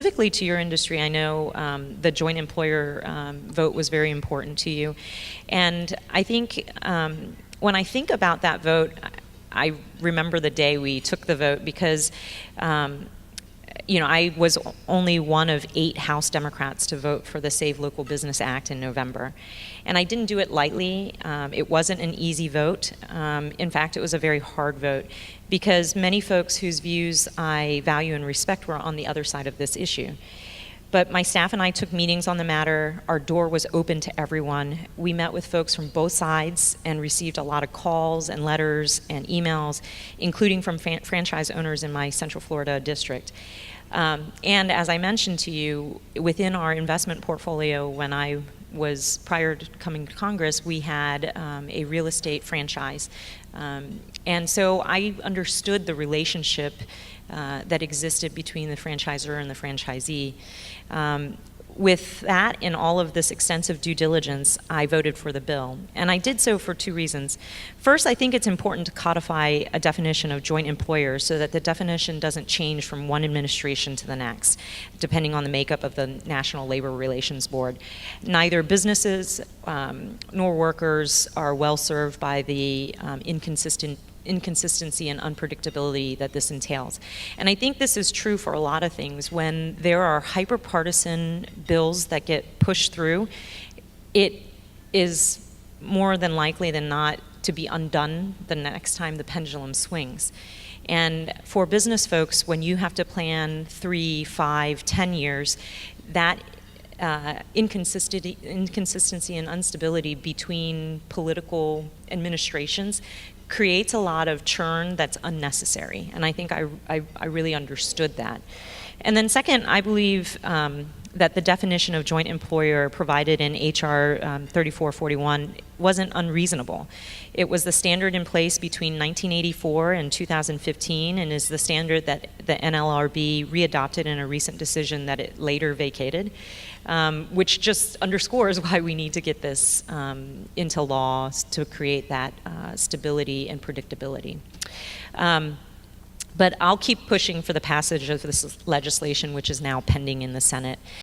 Specifically to your industry, I know the joint employer vote was very important to you. And I think when I think about that vote, I remember the day we took the vote because I was only one of 8 House Democrats to vote for the Save Local Business Act in November. And I didn't do it lightly. It wasn't an easy vote. In fact, it was a very hard vote because many folks whose views I value and respect were on the other side of this issue. But my staff and I took meetings on the matter. Our door was open to everyone. We met with folks from both sides and received a lot of calls and letters and emails, including from franchise owners in my Central Florida district. And as I mentioned to you, within our investment portfolio, when I was prior to coming to Congress, we had a real estate franchise. And so I understood the relationship that existed between the franchisor and the franchisee. With that and all of this extensive due diligence, I voted for the bill. And I did so for 2 reasons. First, I think it's important to codify a definition of joint employers so that the definition doesn't change from one administration to the next, depending on the makeup of the National Labor Relations Board. Neither businesses nor workers are well served by the inconsistency and unpredictability that this entails. And I think this is true for a lot of things. When there are hyper-partisan bills that get pushed through, it is more than likely than not to be undone the next time the pendulum swings. And for business folks, when you have to plan 3, 5, 10 years, that inconsistency and instability between political administrations creates a lot of churn that's unnecessary. And I think I really understood that. And then second, I believe that the definition of joint employer provided in H.R. 3441 wasn't unreasonable. It was the standard in place between 1984 and 2015 and is the standard that the NLRB readopted in a recent decision that it later vacated, which just underscores why we need to get this into law to create that stability and predictability. But I'll keep pushing for the passage of this legislation, which is now pending in the Senate.